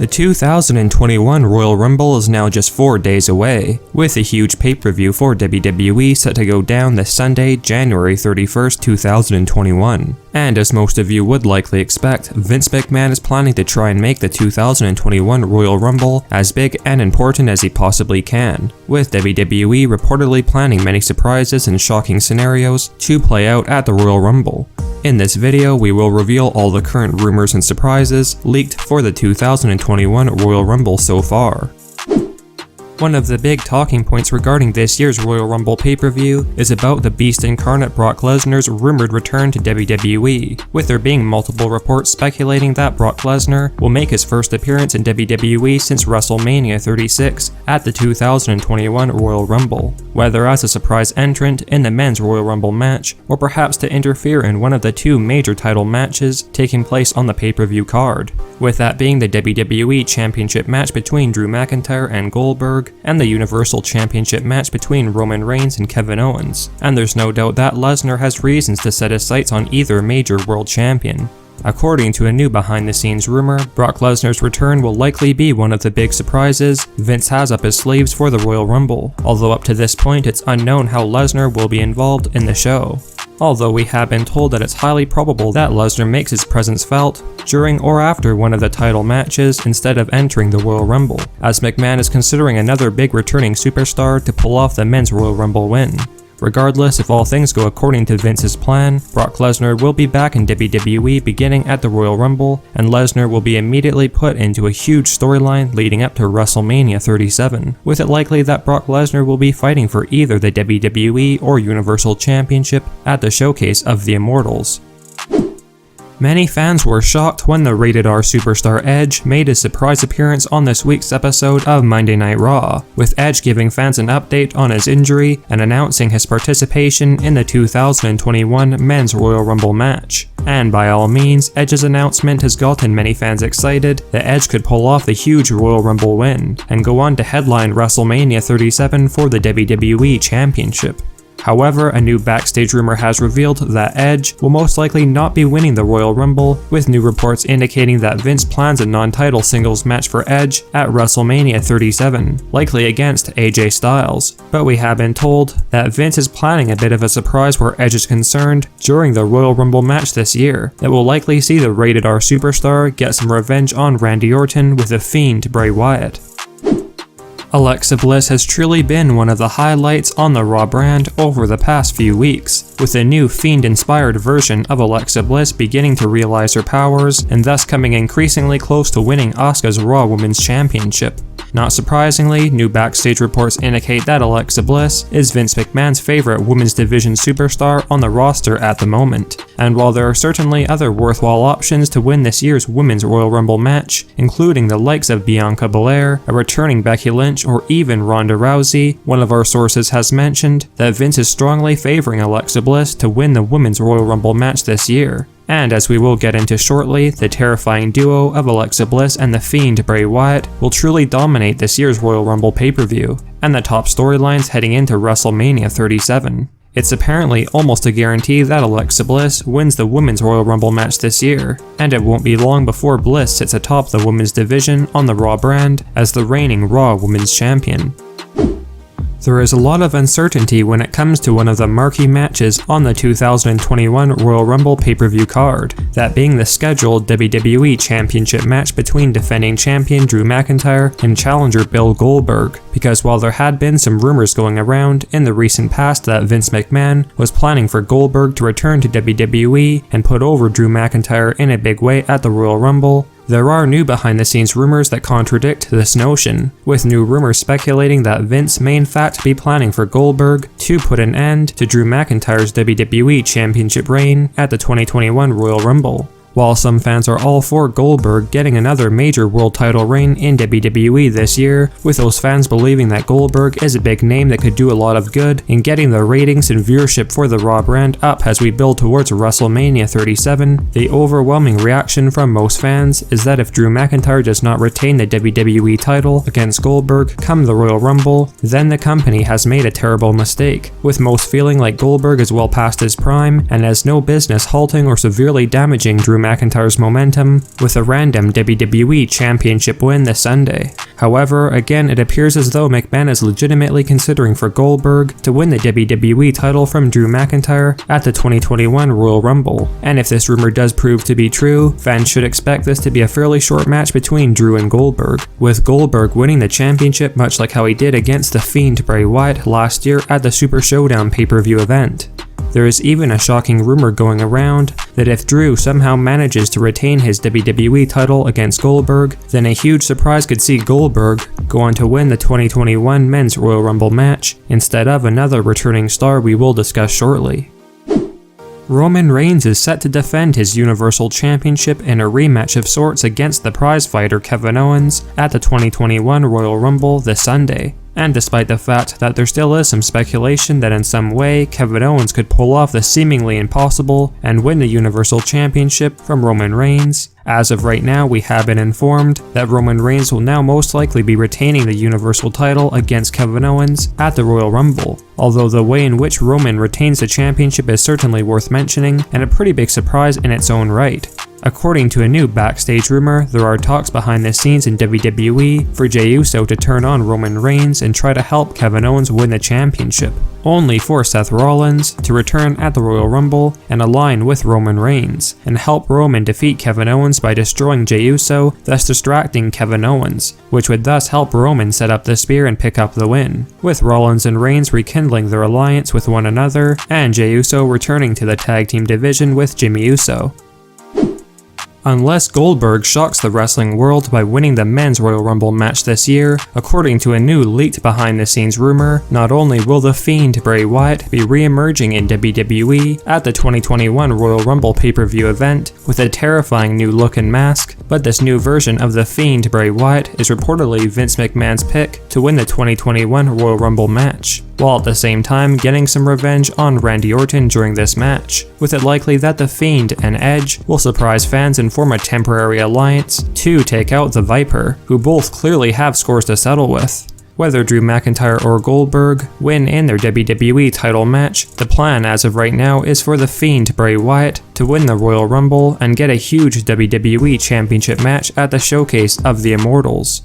The 2021 Royal Rumble is now just 4 days away, with a huge pay-per-view for WWE set to go down this Sunday, January 31st, 2021. And as most of you would likely expect, Vince McMahon is planning to try and make the 2021 Royal Rumble as big and important as he possibly can, with WWE reportedly planning many surprises and shocking scenarios to play out at the Royal Rumble. In this video, we will reveal all the current rumors and surprises leaked for the 2021 Royal Rumble so far. One of the big talking points regarding this year's Royal Rumble pay-per-view is about the Beast Incarnate Brock Lesnar's rumored return to WWE, with there being multiple reports speculating that Brock Lesnar will make his first appearance in WWE since WrestleMania 36 at the 2021 Royal Rumble, whether as a surprise entrant in the men's Royal Rumble match, or perhaps to interfere in one of the two major title matches taking place on the pay-per-view card, with that being the WWE Championship match between Drew McIntyre and Goldberg, and the Universal Championship match between Roman Reigns and Kevin Owens, and there's no doubt that Lesnar has reasons to set his sights on either major world champion. According to a new behind-the-scenes rumor, Brock Lesnar's return will likely be one of the big surprises Vince has up his sleeves for the Royal Rumble, although up to this point it's unknown how Lesnar will be involved in the show. Although we have been told that it's highly probable that Lesnar makes his presence felt during or after one of the title matches instead of entering the Royal Rumble, as McMahon is considering another big returning superstar to pull off the men's Royal Rumble win. Regardless, if all things go according to Vince's plan, Brock Lesnar will be back in WWE beginning at the Royal Rumble, and Lesnar will be immediately put into a huge storyline leading up to WrestleMania 37, with it likely that Brock Lesnar will be fighting for either the WWE or Universal Championship at the showcase of the Immortals. Many fans were shocked when the Rated R superstar Edge made his surprise appearance on this week's episode of Monday Night Raw, with Edge giving fans an update on his injury and announcing his participation in the 2021 Men's Royal Rumble match. And by all means, Edge's announcement has gotten many fans excited that Edge could pull off the huge Royal Rumble win and go on to headline WrestleMania 37 for the WWE Championship. However, a new Backstage Rumor has revealed that Edge will most likely not be winning the Royal Rumble, with new reports indicating that Vince plans a non-title singles match for Edge at WrestleMania 37, likely against AJ Styles. But we have been told that Vince is planning a bit of a surprise where Edge is concerned during the Royal Rumble match this year that will likely see the Rated R superstar get some revenge on Randy Orton with the Fiend Bray Wyatt. Alexa Bliss has truly been one of the highlights on the Raw brand over the past few weeks, with a new Fiend-inspired version of Alexa Bliss beginning to realize her powers and thus coming increasingly close to winning Asuka's Raw Women's Championship. Not surprisingly, new backstage reports indicate that Alexa Bliss is Vince McMahon's favorite women's division superstar on the roster at the moment, and while there are certainly other worthwhile options to win this year's Women's Royal Rumble match, including the likes of Bianca Belair, a returning Becky Lynch, or even Ronda Rousey, one of our sources has mentioned that Vince is strongly favoring Alexa Bliss to win the Women's Royal Rumble match this year. And as we will get into shortly, the terrifying duo of Alexa Bliss and the Fiend Bray Wyatt will truly dominate this year's Royal Rumble pay-per-view, and the top storylines heading into WrestleMania 37. It's apparently almost a guarantee that Alexa Bliss wins the Women's Royal Rumble match this year, and it won't be long before Bliss sits atop the women's division on the Raw brand as the reigning Raw Women's Champion. There is a lot of uncertainty when it comes to one of the marquee matches on the 2021 Royal Rumble pay-per-view card, that being the scheduled WWE Championship match between defending champion Drew McIntyre and challenger Bill Goldberg, because while there had been some rumors going around in the recent past that Vince McMahon was planning for Goldberg to return to WWE and put over Drew McIntyre in a big way at the Royal Rumble, there are new behind-the-scenes rumors that contradict this notion, with new rumors speculating that Vince may in fact be planning for Goldberg to put an end to Drew McIntyre's WWE Championship reign at the 2021 Royal Rumble. While some fans are all for Goldberg getting another major world title reign in WWE this year, with those fans believing that Goldberg is a big name that could do a lot of good in getting the ratings and viewership for the Raw brand up as we build towards WrestleMania 37, the overwhelming reaction from most fans is that if Drew McIntyre does not retain the WWE title against Goldberg come the Royal Rumble, then the company has made a terrible mistake, with most feeling like Goldberg is well past his prime and has no business halting or severely damaging Drew McIntyre's momentum with a random WWE Championship win this Sunday. However, again, it appears as though McMahon is legitimately considering for Goldberg to win the WWE title from Drew McIntyre at the 2021 Royal Rumble. And if this rumor does prove to be true, fans should expect this to be a fairly short match between Drew and Goldberg, with Goldberg winning the championship much like how he did against the Fiend Bray Wyatt last year at the Super Showdown pay-per-view event. There is even a shocking rumor going around that if Drew somehow manages to retain his WWE title against Goldberg, then a huge surprise could see Goldberg go on to win the 2021 Men's Royal Rumble match, instead of another returning star we will discuss shortly. Roman Reigns is set to defend his Universal Championship in a rematch of sorts against the prizefighter Kevin Owens at the 2021 Royal Rumble this Sunday. And despite the fact that there still is some speculation that in some way Kevin Owens could pull off the seemingly impossible and win the Universal Championship from Roman Reigns, as of right now we have been informed that Roman Reigns will now most likely be retaining the Universal title against Kevin Owens at the Royal Rumble, although the way in which Roman retains the championship is certainly worth mentioning and a pretty big surprise in its own right. According to a new Backstage Rumor, there are talks behind the scenes in WWE for Jey Uso to turn on Roman Reigns and try to help Kevin Owens win the championship, only for Seth Rollins to return at the Royal Rumble and align with Roman Reigns, and help Roman defeat Kevin Owens by destroying Jey Uso, thus distracting Kevin Owens, which would thus help Roman set up the spear and pick up the win, with Rollins and Reigns rekindling their alliance with one another, and Jey Uso returning to the tag team division with Jimmy Uso. Unless Goldberg shocks the wrestling world by winning the Men's Royal Rumble match this year, according to a new leaked behind-the-scenes rumor, not only will the Fiend Bray Wyatt be re-emerging in WWE at the 2021 Royal Rumble pay-per-view event with a terrifying new look and mask, but this new version of the Fiend Bray Wyatt is reportedly Vince McMahon's pick to win the 2021 Royal Rumble match, while at the same time getting some revenge on Randy Orton during this match, with it likely that The Fiend and Edge will surprise fans and form a temporary alliance to take out the Viper, who both clearly have scores to settle with. Whether Drew McIntyre or Goldberg win in their WWE title match, the plan as of right now is for The Fiend Bray Wyatt to win the Royal Rumble and get a huge WWE Championship match at the Showcase of the Immortals.